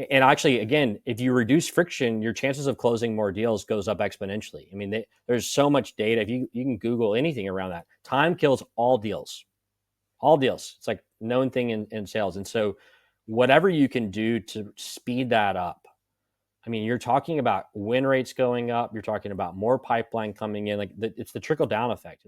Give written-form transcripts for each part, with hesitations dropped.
And actually, again, if you reduce friction, your chances of closing more deals goes up exponentially. I mean, there's so much data. If you can Google anything around that, time kills all deals. All deals. It's like known thing in sales. And so whatever you can do to speed that up, I mean, you're talking about win rates going up. You're talking about more pipeline coming in. Like it's the trickle down effect.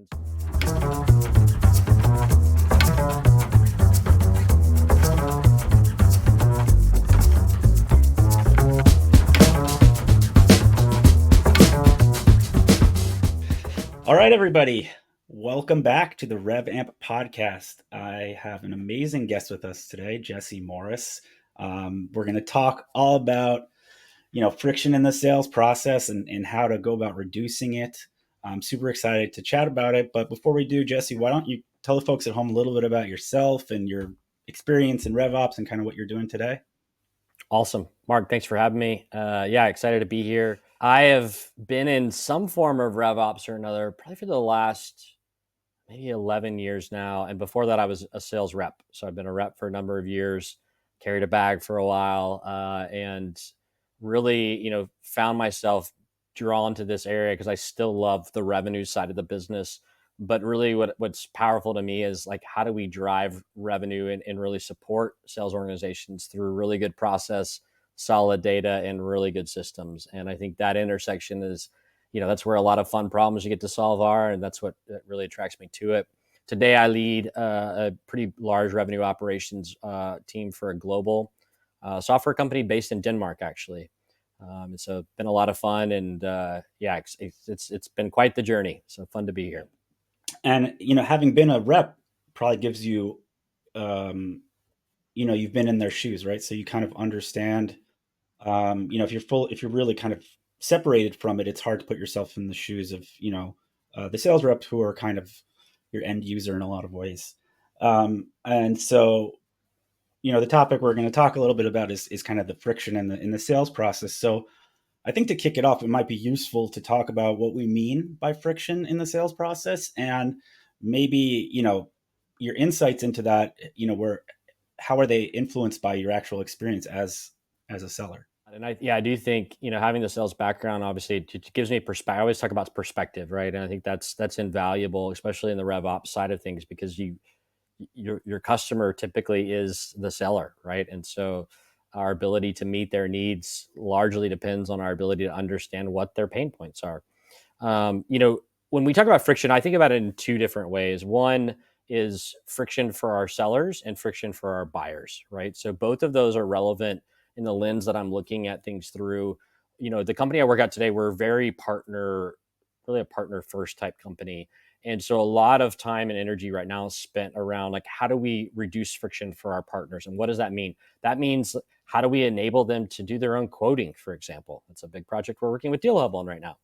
All right, everybody. Welcome back to the RevAmp podcast. I have an amazing guest with us today, Jesse Morris. We're going to talk all about, friction in the sales process and how to go about reducing it. I'm super excited to chat about it. But before we do, Jesse, why don't you tell the folks at home a little bit about yourself and your experience in RevOps and kind of what you're doing today? Awesome. Mark, thanks for having me. Excited to be here. I have been in some form of RevOps or another, probably for the last maybe 11 years now. And before that, I was a sales rep. So I've been a rep for a number of years, carried a bag for a while, and really, found myself drawn to this area because I still love the revenue side of the business. But really what's powerful to me is like, how do we drive revenue and really support sales organizations through really good process, solid data, and really good systems. And I think that intersection is, that's where a lot of fun problems you get to solve are. And that's what really attracts me to it. Today, I lead a pretty large revenue operations team for a global software company based in Denmark, actually. And so it's been a lot of fun, and it's been quite the journey. So fun to be here. And, having been a rep probably gives you, you've been in their shoes, right? So you kind of understand, if you're really kind of separated from it, it's hard to put yourself in the shoes of, the sales reps who are kind of your end user in a lot of ways. And so, the topic we're going to talk a little bit about is kind of the friction in the sales process. So I think to kick it off, it might be useful to talk about what we mean by friction in the sales process, and maybe, your insights into that, how are they influenced by your actual experience as a seller? And I do think, having the sales background, obviously it gives me perspective. I always talk about perspective, right? And I think that's invaluable, especially in the RevOps side of things, because your customer typically is the seller, right? And so our ability to meet their needs largely depends on our ability to understand what their pain points are. When we talk about friction, I think about it in two different ways. One is friction for our sellers and friction for our buyers, right? So both of those are relevant in the lens that I'm looking at things through. The company I work at today, we're really a partner first type company. And so a lot of time and energy right now is spent around like, how do we reduce friction for our partners? And what does that mean? That means, how do we enable them to do their own quoting, for example? That's a big project we're working with DealHub on right now.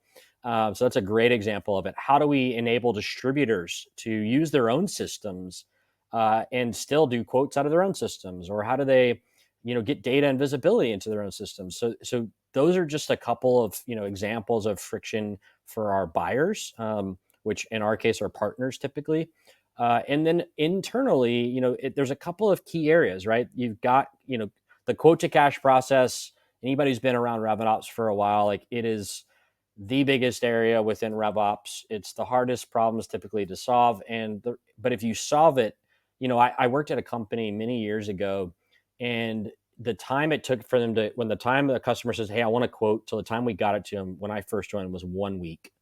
So that's a great example of it. How do we enable distributors to use their own systems and still do quotes out of their own systems? Or how do they, get data and visibility into their own systems? So those are just a couple of, examples of friction for our buyers, which in our case are partners typically. And then internally, there's a couple of key areas, right? You've got, the quote to cash process. Anybody who's been around RevOps for a while, like, it is the biggest area within RevOps. It's the hardest problems typically to solve. But if you solve it, I worked at a company many years ago, and the time it took for them to, when the time the customer says, hey, I want a quote, till the time we got it to them when I first joined was 1 week.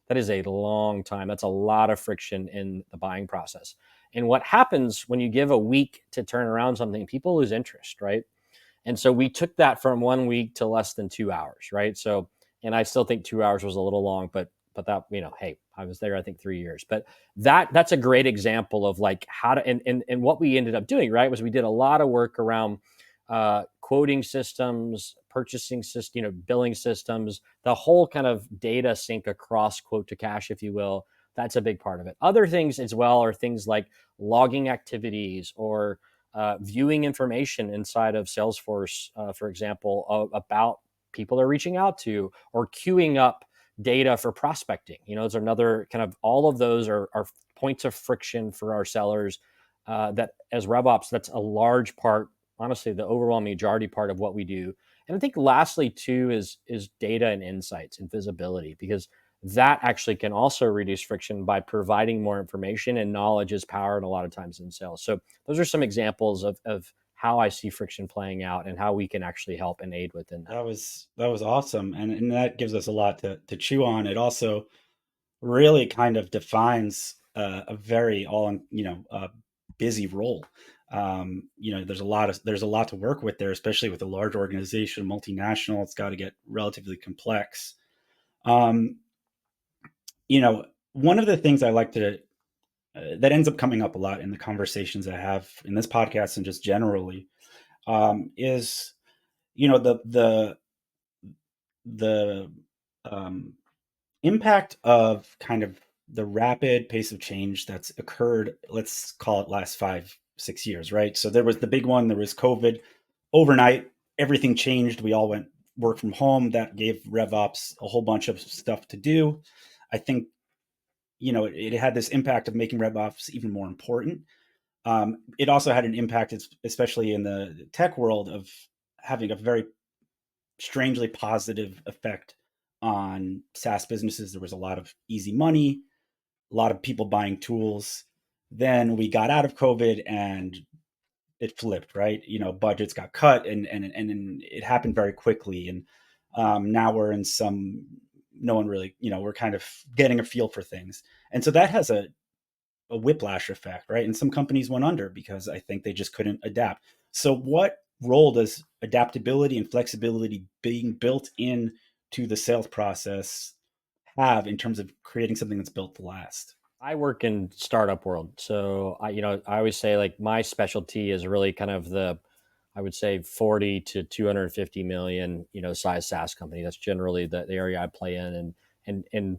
That is a long time. That's a lot of friction in the buying process. And what happens when you give a week to turn around something, people lose interest, right? And so we took that from 1 week to less than 2 hours, right? So, and I still think 2 hours was a little long, but that, hey, I was there, I think 3 years. But that's a great example of like how to, and what we ended up doing, right, was we did a lot of work around quoting systems, purchasing system, billing systems, the whole kind of data sync across quote to cash, if you will. That's a big part of it. Other things as well are things like logging activities or viewing information inside of Salesforce, for example, about people they're reaching out to, or queuing up data for prospecting. It's another kind of, all of those are points of friction for our sellers that as RevOps, that's a large part honestly the overwhelming majority part of what we do. And I think lastly too is data and insights and visibility, because that actually can also reduce friction by providing more information, and knowledge is power and a lot of times in sales. So those are some examples of how I see friction playing out and how we can actually help and aid within that. That was awesome, and that gives us a lot to chew on. It also really kind of defines a very busy role. There's a lot to work with there, especially with a large organization, multinational. It's got to get relatively complex. Um, One of the things I like to that ends up coming up a lot in the conversations I have in this podcast and just generally is the um, impact of kind of the rapid pace of change that's occurred, let's call it last 5 6 years, right? So there was the big one, there was COVID. Overnight everything changed, we all went work from home. That gave RevOps a whole bunch of stuff to do. I think it had this impact of making RevOps even more important. It also had an impact, especially in the tech world, of having a very strangely positive effect on SaaS businesses. There was a lot of easy money, a lot of people buying tools. Then we got out of COVID and it flipped, right? Budgets got cut, and it happened very quickly. And now we're in some, no one really, we're kind of getting a feel for things. And so that has a whiplash effect, right? And some companies went under because I think they just couldn't adapt. So what role does adaptability and flexibility being built in to the sales process have in terms of creating something that's built to last? I work in startup world. So I always say like my specialty is really kind of I would say 40 to 250 million, size SaaS company. That's generally the area I play in. And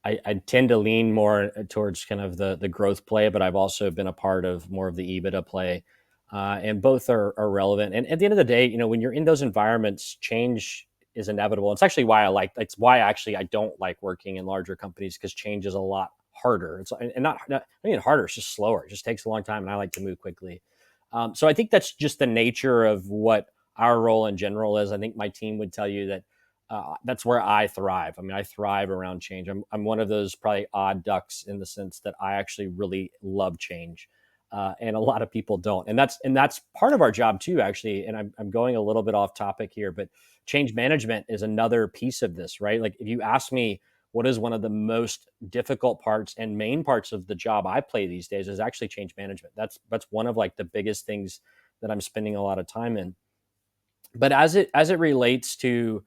I tend to lean more towards kind of the growth play, but I've also been a part of more of the EBITDA play. And both are relevant. And at the end of the day, when you're in those environments, change is inevitable. It's actually why it's why actually I don't like working in larger companies, because change is a lot harder. It's and not even harder, it's just slower. It just takes a long time, and I like to move quickly. So I think that's just the nature of what our role in general is. I think my team would tell you that that's where I thrive. I mean, I thrive around change. I'm one of those probably odd ducks in the sense that I actually really love change, and a lot of people don't. And that's part of our job too, actually. And I'm going a little bit off topic here, but change management is another piece of this, right? Like if you ask me what is one of the most difficult parts and main parts of the job I play these days, is actually change management. That's one of like the biggest things that I'm spending a lot of time in. But as it relates to,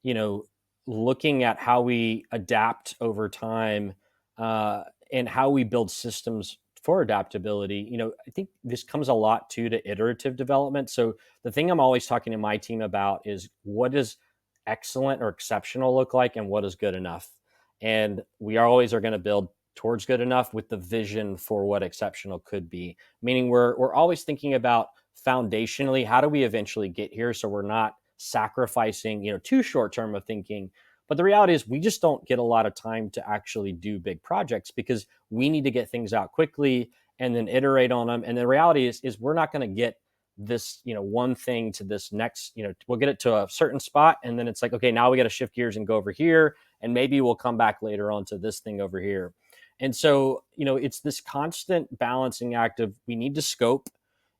you know looking at how we adapt over time, uh, and how we build systems for adaptability, I think this comes a lot to iterative development. So the thing I'm always talking to my team about is, what does excellent or exceptional look like, and what is good enough? And we are going to build towards good enough with the vision for what exceptional could be, meaning we're always thinking about foundationally, how do we eventually get here, so we're not sacrificing, too short term of thinking. But the reality is we just don't get a lot of time to actually do big projects, because we need to get things out quickly and then iterate on them. And the reality is we're not going to get this, one thing to this next, we'll get it to a certain spot, and then it's like, okay, now we got to shift gears and go over here, and maybe we'll come back later on to this thing over here. And so, it's this constant balancing act of, we need to scope,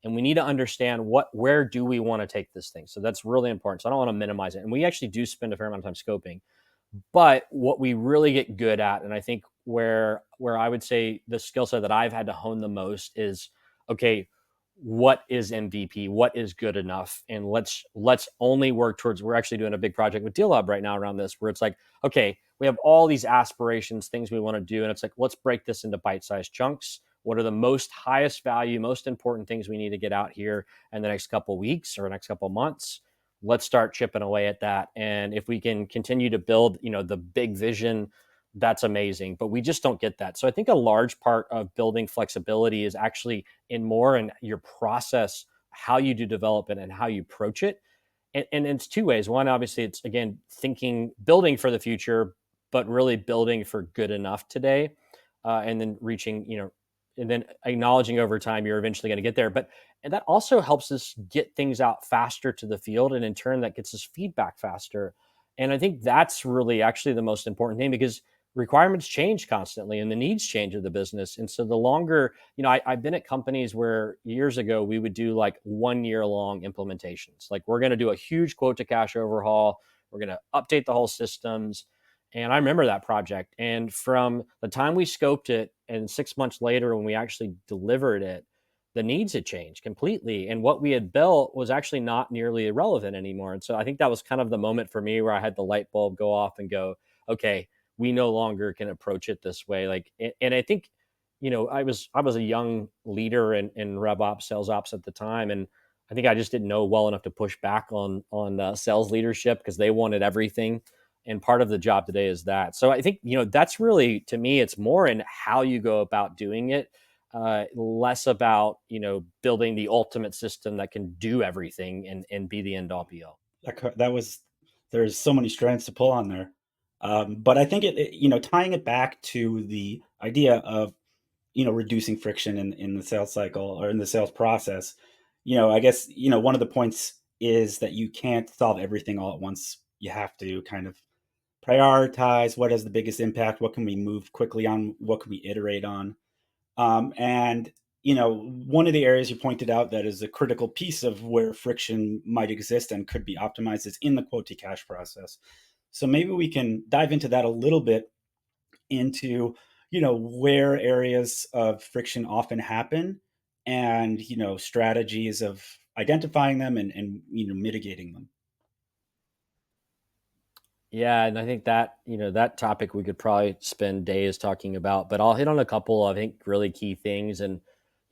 and we need to understand where do we want to take this thing. So that's really important. So I don't want to minimize it. And we actually do spend a fair amount of time scoping. But what we really get good at, and I think where I would say the skill set that I've had to hone the most is, okay, what is MVP? What is good enough? And let's only work towards. We're actually doing a big project with Deal Hub right now around this, where it's like, okay, we have all these aspirations, things we want to do, and it's like, let's break this into bite-sized chunks. What are the most highest value, most important things we need to get out here in the next couple of weeks or next couple of months? Let's start chipping away at that. And if we can continue to build, the big vision, that's amazing. But we just don't get that. So I think a large part of building flexibility is actually in your process, how you do development and how you approach it. And it's two ways. One, obviously, it's again building for the future, but really building for good enough today, and then reaching, and then acknowledging over time you're eventually going to get there. But and that also helps us get things out faster to the field, and in turn that gets us feedback faster. And I think that's really actually the most important thing, because requirements change constantly and the needs change of the business. And so the longer, I've been at companies where years ago we would do like 1 year long implementations. Like, we're going to do a huge quote to cash overhaul. We're going to update the whole systems. And I remember that project. And from the time we scoped it and 6 months later when we actually delivered it, the needs had changed completely. And what we had built was actually not nearly irrelevant anymore. And so I think that was kind of the moment for me where I had the light bulb go off and go, okay, we no longer can approach it this way. Like, and I think, I was a young leader in RevOps, sales ops at the time, and I think I just didn't know well enough to push back on sales leadership because they wanted everything. And part of the job today is that. So I think, that's really, to me, it's more in how you go about doing it, less about, building the ultimate system that can do everything and be the end all be all. That was, there's so many strands to pull on there. But I think tying it back to the idea of, reducing friction in the sales cycle or in the sales process, I guess, one of the points is that you can't solve everything all at once. You have to kind of prioritize what has the biggest impact, what can we move quickly on, what can we iterate on. And one of the areas you pointed out that is a critical piece of where friction might exist and could be optimized is in the quote to cash process. So maybe we can dive into that a little bit, into where areas of friction often happen, and strategies of identifying them and mitigating them. Yeah, and I think that, that topic we could probably spend days talking about, but I'll hit on a couple, I think, really key things. And,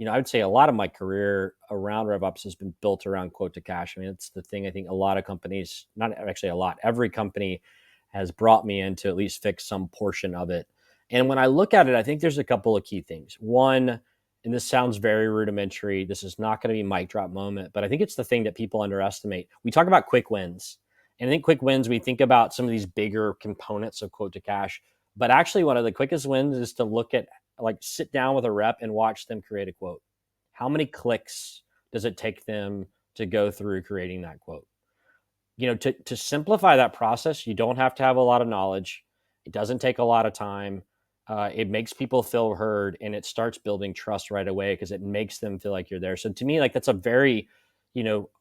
I would say a lot of my career around RevOps has been built around quote to cash. I mean, it's the thing I think a lot of companies, not actually a lot, every company has brought me in to at least fix some portion of it. And when I look at it, I think there's a couple of key things. One, and this sounds very rudimentary, this is not going to be mic drop moment, but I think it's the thing that people underestimate. We talk about quick wins. And I think quick wins, we think about some of these bigger components of quote to cash, but actually one of the quickest wins is to look at, like, sit down with a rep and watch them create a quote. How many clicks does it take them to go through creating that quote? To simplify that process, you don't have to have a lot of knowledge. It doesn't take a lot of time. It makes people feel heard, and it starts building trust right away because it makes them feel like you're there. So to me, like, that's a very,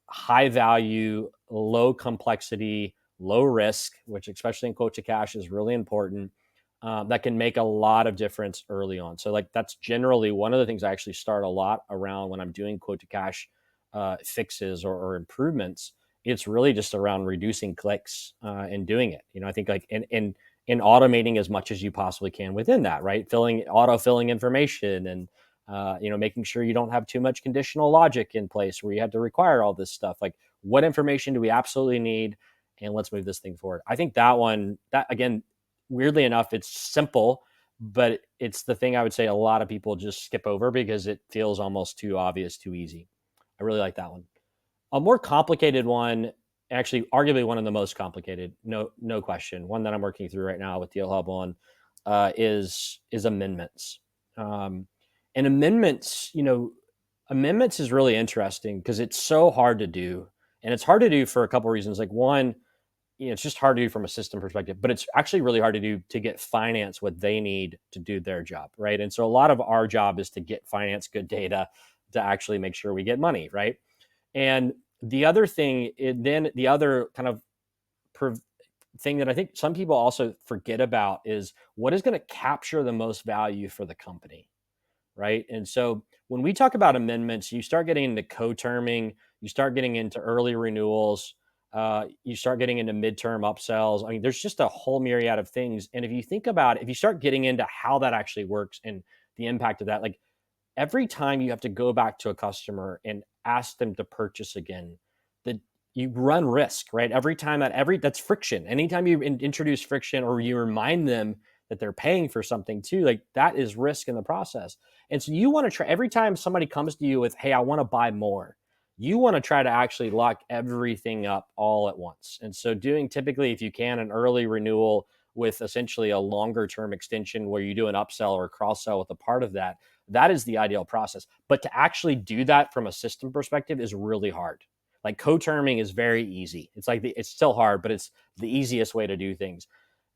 high value, low complexity, low risk, which especially in quote to cash is really important. That can make a lot of difference early on. So, like, that's generally one of the things I actually start a lot around when I'm doing quote to cash fixes or improvements. It's really just around reducing clicks and doing it. I think, like, in automating as much as you possibly can within that, right? Auto filling information, and making sure you don't have too much conditional logic in place where you have to require all this stuff. Like, what information do we absolutely need, and let's move this thing forward. I think that one, that again, weirdly enough, it's simple, but it's the thing I would say a lot of people just skip over because it feels almost too obvious, too easy. I really like that one. A more complicated one, actually, arguably one of the most complicated, no question. One that I'm working through right now with Deal Hub on is amendments. Um, and amendments is really interesting because it's so hard to do, and it's hard to do for a couple of reasons. Like, one, it's just hard to do from a system perspective, but it's actually really hard to do to get finance what they need to do their job, right? And so a lot of our job is to get finance good data to actually make sure we get money, right? And the other thing, then the other kind of thing that I think some people also forget about is what is going to capture the most value for the company, right? And so when we talk about amendments, you start getting into co-terming, you start getting into early renewals, you start getting into midterm upsells. I mean, there's just a whole myriad of things. And if you think about it, if you start getting into how that actually works and the impact of that, like, every time you have to go back to a customer and ask them to purchase again, that you run risk, right? Every time that's friction. Anytime you introduce friction or you remind them that they're paying for something too, like, that is risk in the process. And so you want to try, every time somebody comes to you with, hey, I want to buy more, you want to try to actually lock everything up all at once. And so doing, typically, if you can, an early renewal with essentially a longer term extension where you do an upsell or a cross sell with a part of that, That is the ideal process. But to actually do that from a system perspective is really hard. Like co-terming is very easy. It's like it's still hard, but it's the easiest way to do things.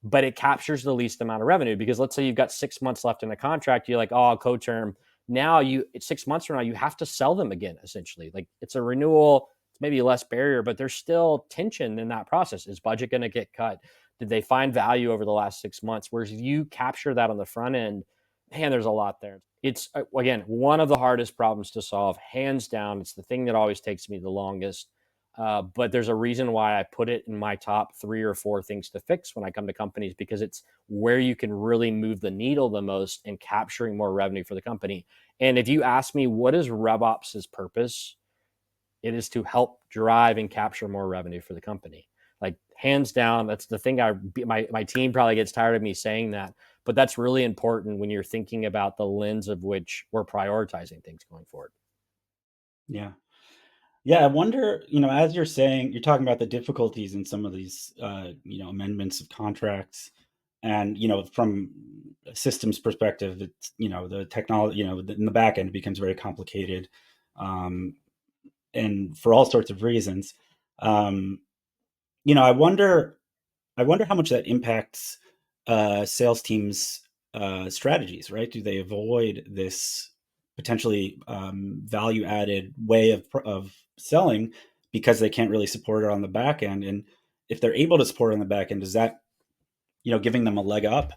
But it captures the least amount of revenue, because let's say you've got 6 months left in a contract. You're like, oh, co-term. Now 6 months from now, you have to sell them again, essentially. Like it's a renewal. It's maybe less barrier, but there's still tension in that process. Is budget going to get cut? Did they find value over the last 6 months? Whereas if you capture that on the front end, man, there's a lot there. It's, again, one of the hardest problems to solve, hands down. It's the thing that always takes me the longest. But there's a reason why I put it in my top 3 or 4 things to fix when I come to companies, because it's where you can really move the needle the most in capturing more revenue for the company. And if you ask me, what is RevOps' purpose? It is to help drive and capture more revenue for the company. Like hands down, that's the thing. My team probably gets tired of me saying that, but that's really important when you're thinking about the lens of which we're prioritizing things going forward. Yeah. Yeah, I wonder, as you're saying, you're talking about the difficulties in some of these, amendments of contracts, and from a systems perspective, it's the technology, in the back end, it becomes very complicated, um, and for all sorts of reasons. Um, I wonder, how much that impacts sales teams' strategies. Right? Do they avoid this potentially value-added way of selling because they can't really support it on the back end? And if they're able to support it on the back end, is that giving them a leg up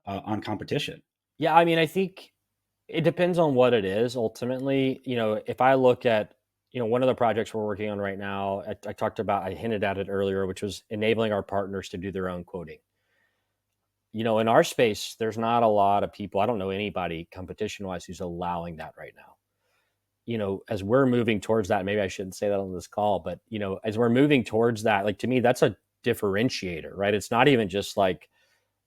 on competition? Yeah, I mean, I think it depends on what it is ultimately. If I look at, one of the projects we're working on right now, I talked about, I hinted at it earlier, which was enabling our partners to do their own quoting. In our space, there's not a lot of people. I don't know anybody competition wise who's allowing that right now. As we're moving towards that, maybe I shouldn't say that on this call, but as we're moving towards that, like to me, that's a differentiator, right? It's not even just like,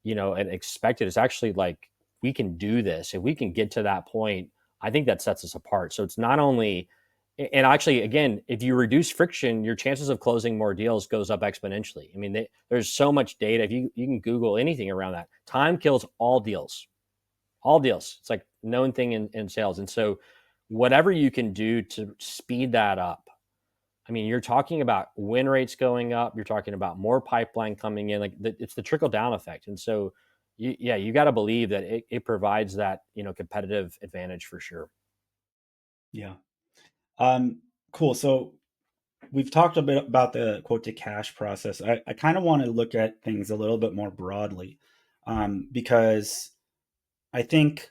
an expected. It's actually like, we can do this. If we can get to that point, I think that sets us apart. So it's not only, and actually, again, if you reduce friction, your chances of closing more deals goes up exponentially. I mean, there's so much data. If you can Google anything around that, time kills all deals, all deals. It's like known thing in sales. And so whatever you can do to speed that up, I mean, you're talking about win rates going up. You're talking about more pipeline coming in. Like it's the trickle down effect. And so, you got to believe that it provides that competitive advantage for sure. Yeah. Um, cool. So we've talked a bit about the quote to cash process. I kind of want to look at things a little bit more broadly, because I think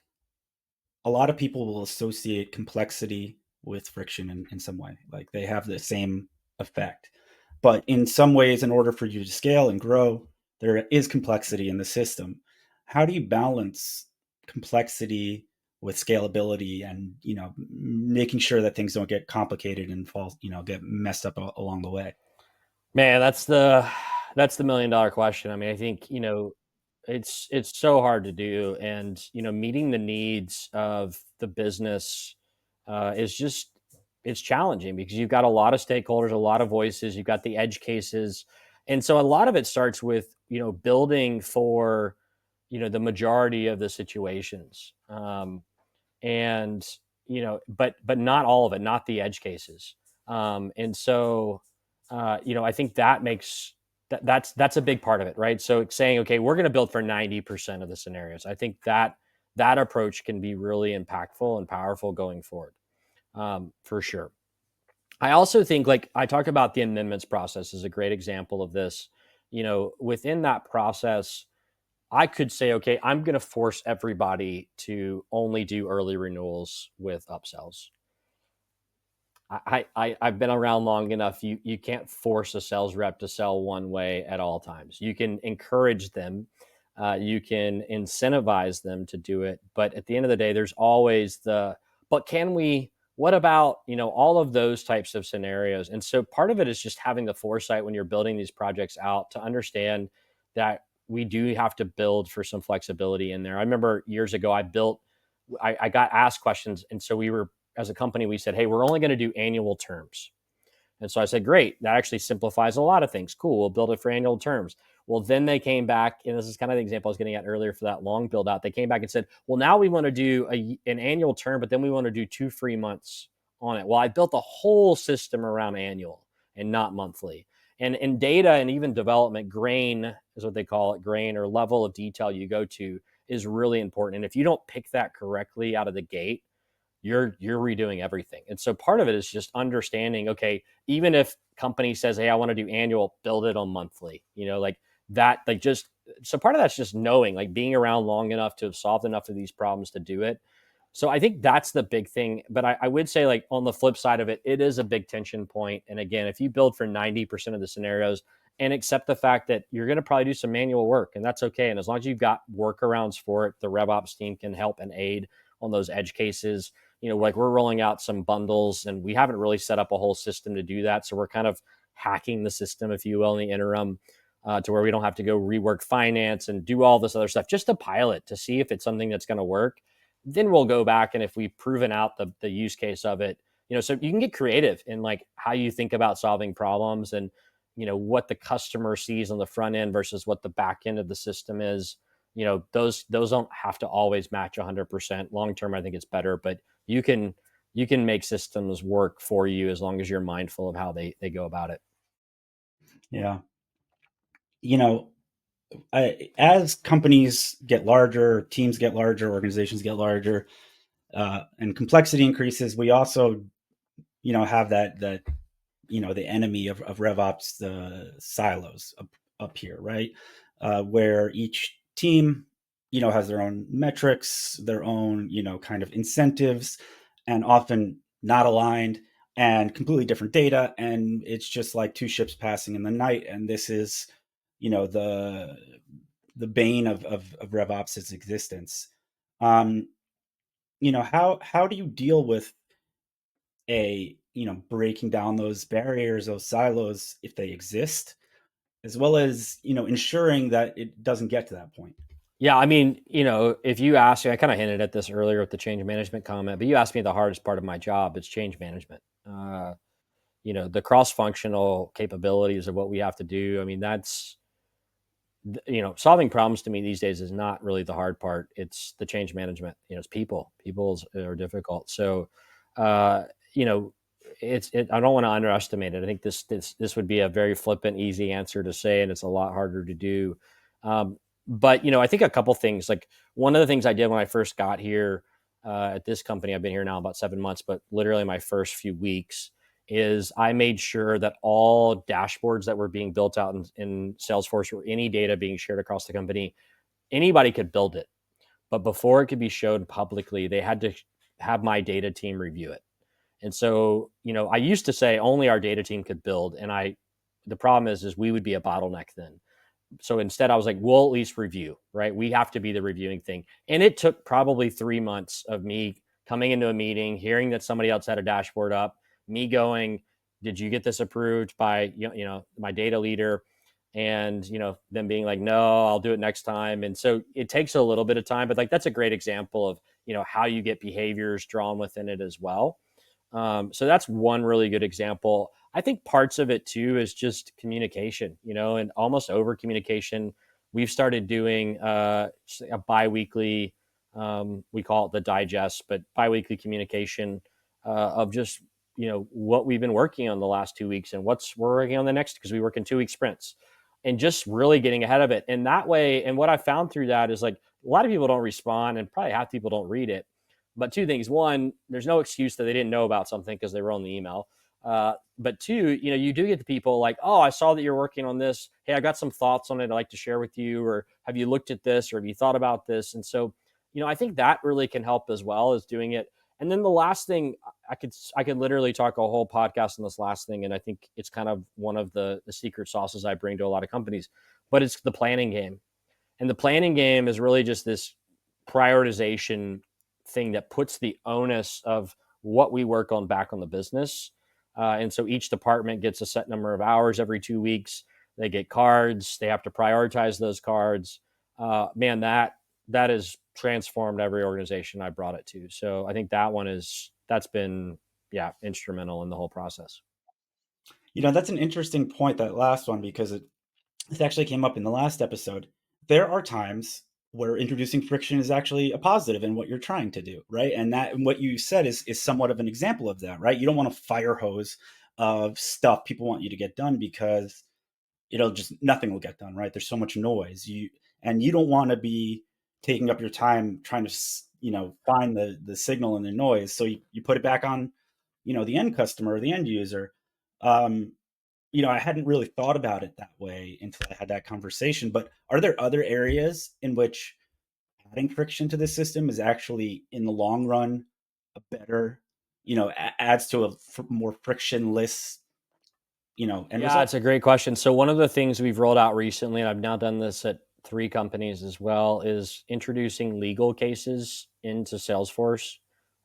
a lot of people will associate complexity with friction in some way. Like they have the same effect. But in some ways, in order for you to scale and grow, there is complexity in the system. How do you balance complexity with scalability and, making sure that things don't get complicated and fall, get messed up along the way? Man, that's the $1 million question. I mean, I think it's so hard to do, and meeting the needs of the business is just, it's challenging, because you've got a lot of stakeholders, a lot of voices, you've got the edge cases, and so a lot of it starts with building for the majority of the situations, and but not all of it, not the edge cases, and so I think that makes that's a big part of it, right? So saying, okay, we're going to build for 90% of the scenarios. I think that approach can be really impactful and powerful going forward, for sure. I also think, like I talked about, the amendments process is a great example of this. Within that process, I could say, okay, I'm going to force everybody to only do early renewals with upsells. I've been around long enough. You can't force a sales rep to sell one way at all times. You can encourage them, you can incentivize them to do it, but at the end of the day, there's always but can we? What about all of those types of scenarios? And so part of it is just having the foresight when you're building these projects out to understand that we do have to build for some flexibility in there. I remember years ago, I got asked questions, and so we were, as a company, we said, hey, we're only going to do annual terms. And so I said, great, that actually simplifies a lot of things. Cool, we'll build it for annual terms. Well, then they came back, and this is kind of the example I was getting at earlier for that long build out. They came back and said, well, now we want to do an annual term, but then we want to do 2 free months on it. Well, I built a whole system around annual and not monthly. And in data and even development, grain is what they call it, grain or level of detail you go to is really important. And if you don't pick that correctly out of the gate, you're redoing everything. And so part of it is just understanding, okay, even if company says, hey, I want to do annual, build it on monthly, like that, like just, so part of that's just knowing, like being around long enough to have solved enough of these problems to do it. So I think that's the big thing. But I would say, like, on the flip side of it, it is a big tension point. And again, if you build for 90% of the scenarios and accept the fact that you're going to probably do some manual work, and that's okay. And as long as you've got workarounds for it, the RevOps team can help and aid on those edge cases. Like we're rolling out some bundles, and we haven't really set up a whole system to do that. So we're kind of hacking the system, if you will, in the interim, to where we don't have to go rework finance and do all this other stuff, just to pilot to see if it's something that's going to work. Then we'll go back, and if we've proven out the use case of it, so you can get creative in like how you think about solving problems, and what the customer sees on the front end versus what the back end of the system is. Those don't have to always match 100%. Long term, I think it's better, but you can make systems work for you as long as you're mindful of how they go about it. Yeah. You know, as companies get larger, teams get larger, organizations get larger, and complexity increases, we also, have that the enemy of RevOps, the silos up here, right? Where each team, has their own metrics, their own, kind of incentives, and often not aligned and completely different data. And it's just like two ships passing in the night. And this is, the bane of RevOps' existence. Um, how do you deal with breaking down those barriers, those silos, if they exist, as well as ensuring that it doesn't get to that point? Yeah, I mean, if you ask me, I kind of hinted at this earlier with the change management comment, but you asked me the hardest part of my job, it's change management. The cross-functional capabilities of what we have to do. I mean, that's, solving problems to me these days is not really the hard part. It's the change management. It's people's are difficult. So, uh, you know, I don't want to underestimate it. I think this would be a very flippant, easy answer to say, and it's a lot harder to do. But I think a couple things. Like, one of the things I did when I first got here, at this company, I've been here now about 7 months, but literally my first few weeks, is I made sure that all dashboards that were being built out in Salesforce, or any data being shared across the company, anybody could build it. But before it could be showed publicly, they had to have my data team review it. And so, I used to say only our data team could build. And the problem is we would be a bottleneck then. So instead I was like, we'll at least review, right? We have to be the reviewing thing. And it took probably 3 months of me coming into a meeting, hearing that somebody else had a dashboard up, me going, did you get this approved by, my data leader? And, them being like, no, I'll do it next time. And so it takes a little bit of time, but like, that's a great example of, how you get behaviors drawn within it as well. So that's one really good example. I think parts of it too is just communication, and almost over communication. We've started doing a biweekly, we call it the digest, but biweekly communication of just, what we've been working on the last 2 weeks and what's we're working on the next, because we work in 2 week sprints, and just really getting ahead of it. And that way, and what I found through that is, like, a lot of people don't respond, and probably half people don't read it. But two things: one, there's no excuse that they didn't know about something because they were on the email. But two, you do get the people like, oh, I saw that you're working on this. Hey, I got some thoughts on it I'd like to share with you. Or have you looked at this? Or have you thought about this? And so, I think that really can help as well as doing it. And then the last thing, I could literally talk a whole podcast on this last thing. And I think it's kind of one of the secret sauces I bring to a lot of companies, but it's the planning game. And the planning game is really just this prioritization thing that puts the onus of what we work on back on the business. And so each department gets a set number of hours every 2 weeks. They get cards. They have to prioritize those cards. Man, that has transformed every organization I brought it to. So I think that's been, yeah, instrumental in the whole process. That's an interesting point, that last one, because it actually came up in the last episode. There are times where introducing friction is actually a positive in what you're trying to do, right? And that, and what you said is somewhat of an example of that, right? You don't want to fire hose of stuff people want you to get done, because it'll just, nothing will get done, right? There's so much noise. You don't want to be taking up your time trying to find the signal in the noise. So you put it back on, the end customer or the end user. um I hadn't really thought about it that way until I had that conversation. But are there other areas in which adding friction to the system is actually, in the long run, a better, adds to a more frictionless, end Yeah, result? it's a great question. So one of the things we've rolled out recently, and I've now done this at 3 companies as well, is introducing legal cases into Salesforce.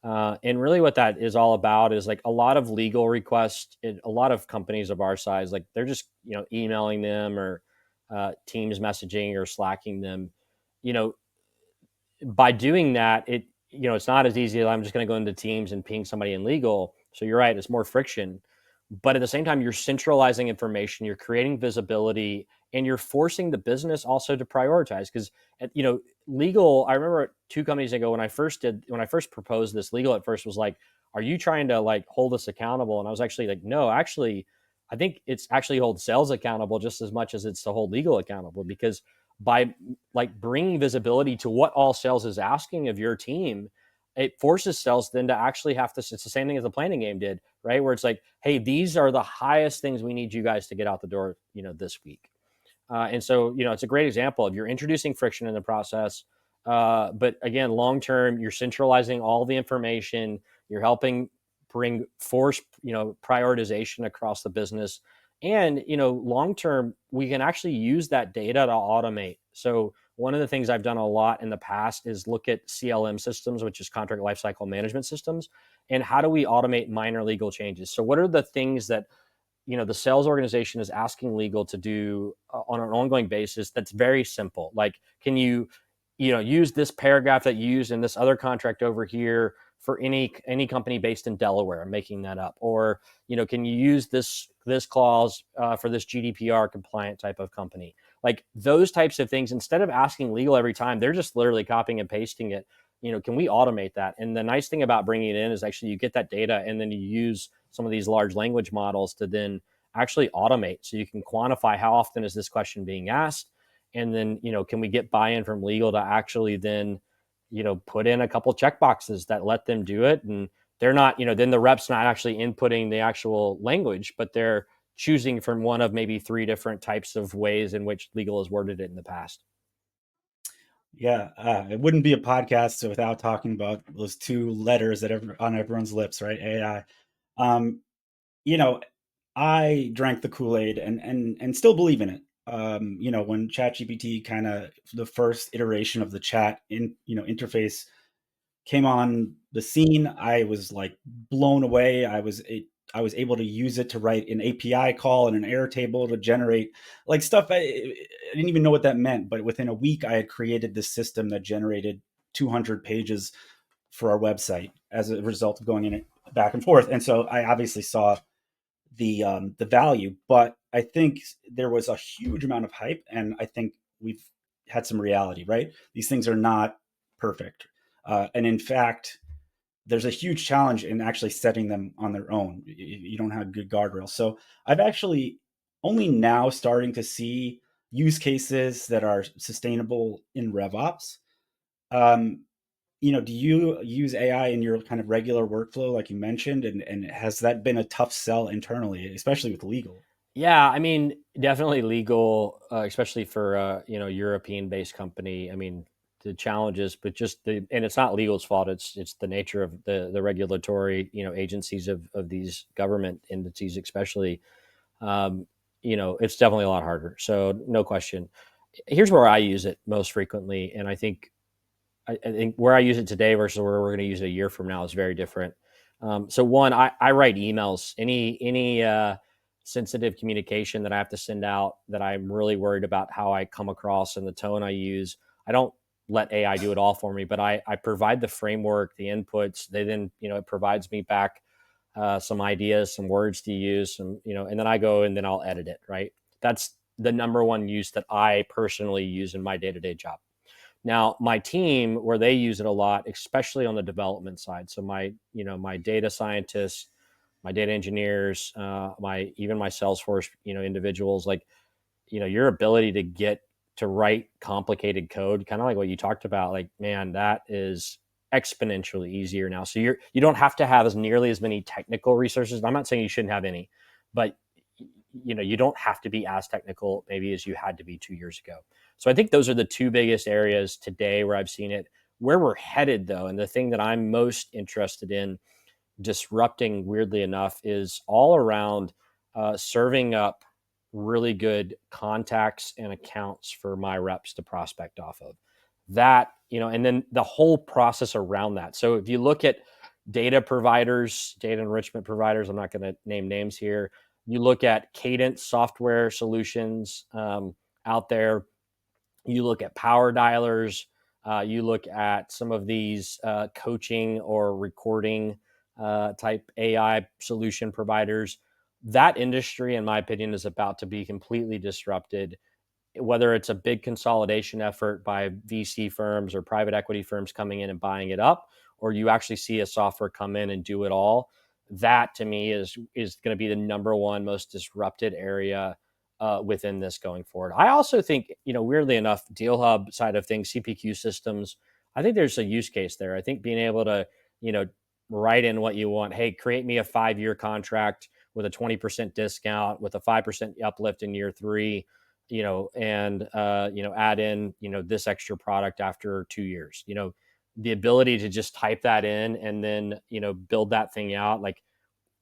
And really, what that is all about is like a lot of legal requests. A lot of companies of our size, like they're just emailing them or Teams messaging or slacking them. You know, by doing that, it's not as easy as I'm just going to go into Teams and ping somebody in legal. So you're right, it's more friction, but at the same time, you're centralizing information, you're creating visibility, and you're forcing the business also to prioritize. Because legal. I remember 2 companies ago when I first proposed this, legal at first was like, "Are you trying to like hold us accountable?" And I was actually like, "No, actually." I think it's actually hold sales accountable just as much as it's to hold legal accountable, because by like bringing visibility to what all sales is asking of your team, it forces sales then to actually have to. It's the same thing as the planning game did, right? Where it's like, hey, these are the highest things we need you guys to get out the door, this week. And so, it's a great example of you're introducing friction in the process. But again, long term, you're centralizing all the information. You're helping bring force, prioritization across the business. And, long term, we can actually use that data to automate. So, one of the things I've done a lot in the past is look at CLM systems, which is contract lifecycle management systems, and how do we automate minor legal changes? So, what are the things that the sales organization is asking legal to do on an ongoing basis that's very simple, like, can you use this paragraph that you used in this other contract over here for any company based in Delaware? I'm making that up. Or can you use this clause for this GDPR compliant type of company? Like those types of things, instead of asking legal every time, they're just literally copying and pasting it. Can we automate that? And the nice thing about bringing it in is actually you get that data, and then you use some of these large language models to then actually automate, so you can quantify how often is this question being asked. And then can we get buy-in from legal to actually then put in a couple check boxes that let them do it. And they're not, then the rep's not actually inputting the actual language, but they're choosing from one of maybe 3 different types of ways in which legal has worded it in the past. Yeah, it wouldn't be a podcast without talking about those two letters that on everyone's lips, right? AI. Um, you know, I drank the Kool-Aid and still believe in it. When ChatGPT, kind of the first iteration of the chat interface, came on the scene, I was like blown away. I was able to use it to write an API call and an error table to generate like stuff. I didn't even know what that meant, but within a week, I had created this system that generated 200 pages for our website as a result of going in it back and forth. And so I obviously saw the value, but I think there was a huge amount of hype, and I think we've had some reality. Right, these things are not perfect, and in fact, there's a huge challenge in actually setting them on their own. You don't have good guardrails. So I've actually only now starting to see use cases that are sustainable in RevOps. Um, do you use AI in your kind of regular workflow, like you mentioned, and has that been a tough sell internally, especially with legal? Yeah, I mean, definitely legal, especially for European-based company. I mean, the challenges, but just and it's not legal's fault. It's the nature of the regulatory agencies of these government entities, especially. Um, it's definitely a lot harder. So no question. Here's where I use it most frequently, and I think where I use it today versus where we're going to use it a year from now is very different. So one, I write emails. Any sensitive communication that I have to send out that I'm really worried about how I come across and the tone I use, I don't let AI do it all for me, but I provide the framework, the inputs. They then it provides me back some ideas, some words to use, some, and then I go and then I'll edit it, right? That's the number one use that I personally use in my day-to-day job. Now, my team, where they use it a lot, especially on the development side. So my data scientists, my data engineers, even my Salesforce, individuals, like, your ability to get to write complicated code, kind of like what you talked about, like, man, that is exponentially easier now. So you don't have to have as nearly as many technical resources. I'm not saying you shouldn't have any, but you don't have to be as technical maybe as you had to be 2 years ago. So I think those are the two biggest areas today where I've seen it. Where we're headed, though, and the thing that I'm most interested in disrupting, weirdly enough, is all around serving up really good contacts and accounts for my reps to prospect off of. That, and then the whole process around that. So if you look at data providers, data enrichment providers, I'm not going to name names here. You look at Cadence software solutions out there. You look at power dialers. You look at some of these coaching or recording type AI solution providers. That industry, in my opinion, is about to be completely disrupted, whether it's a big consolidation effort by VC firms or private equity firms coming in and buying it up, or you actually see a software come in and do it all. That to me is going to be the number one most disrupted area within this going forward. I also think, weirdly enough, Deal Hub side of things, CPQ systems, I think there's a use case there. I think being able to, write in what you want. Hey, create me a 5-year contract with a 20% discount with a 5% uplift in year 3, and add in, this extra product after 2 years. The ability to just type that in and then, build that thing out. Like,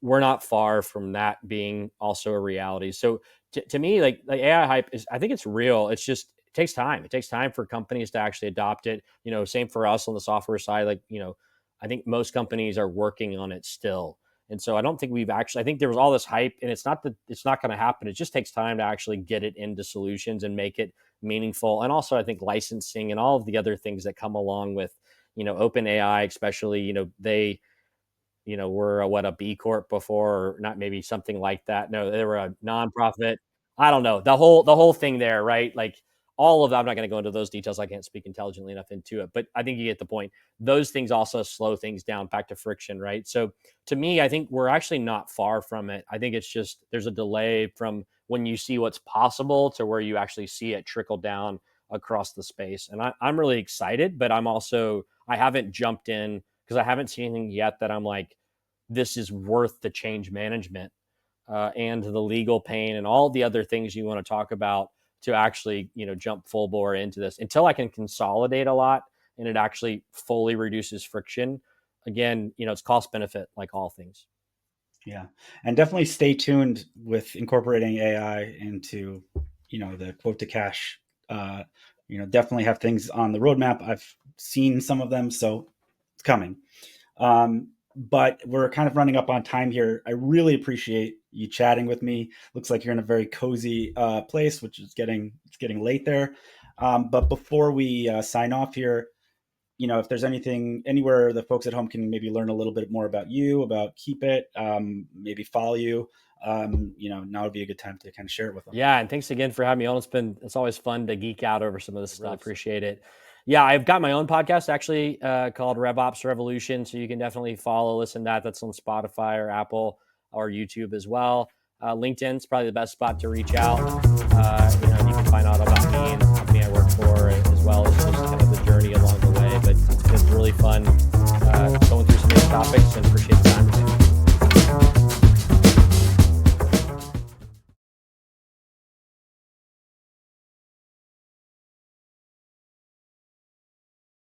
we're not far from that being also a reality. So to me, like, the AI hype is, I think it's real. It's just, it takes time. It takes time for companies to actually adopt it. Same for us on the software side. Like, I think most companies are working on it still. And so I don't think we've actually, I think there was all this hype, and it's not that it's not going to happen. It just takes time to actually get it into solutions and make it meaningful. And also I think licensing and all of the other things that come along with, open AI, especially, they, were a B Corp before, or not, maybe something like that. No, they were a nonprofit. I don't know, the whole thing there, right? Like, all of that. I'm not going to go into those details. I can't speak intelligently enough into it, but I think you get the point. Those things also slow things down, back to friction, right? So to me, I think we're actually not far from it. I think it's just there's a delay from when you see what's possible to where you actually see it trickle down across the space. And I'm really excited, but I haven't jumped in because I haven't seen anything yet that I'm like, this is worth the change management and the legal pain and all the other things you want to talk about to actually, jump full bore into this. Until I can consolidate a lot and it actually fully reduces friction. Again, it's cost benefit, like all things. Yeah, and definitely stay tuned with incorporating AI into, the quote to cash. Definitely have things on the roadmap. I've seen some of them, so it's coming. But we're kind of running up on time here. I really appreciate you chatting with me. Looks like you're in a very cozy place, which is it's getting late there. But before we sign off here, if there's anything anywhere the folks at home can maybe learn a little bit more about you, about Keepit, maybe follow you, now would be a good time to kind of share it with them. Yeah, and thanks again for having me on. It's always fun to geek out over some of this stuff. Really appreciate it. Yeah, I've got my own podcast actually called RevOps Revolution, so you can definitely listen to that. That's on Spotify or Apple or YouTube as well. LinkedIn's probably the best spot to reach out.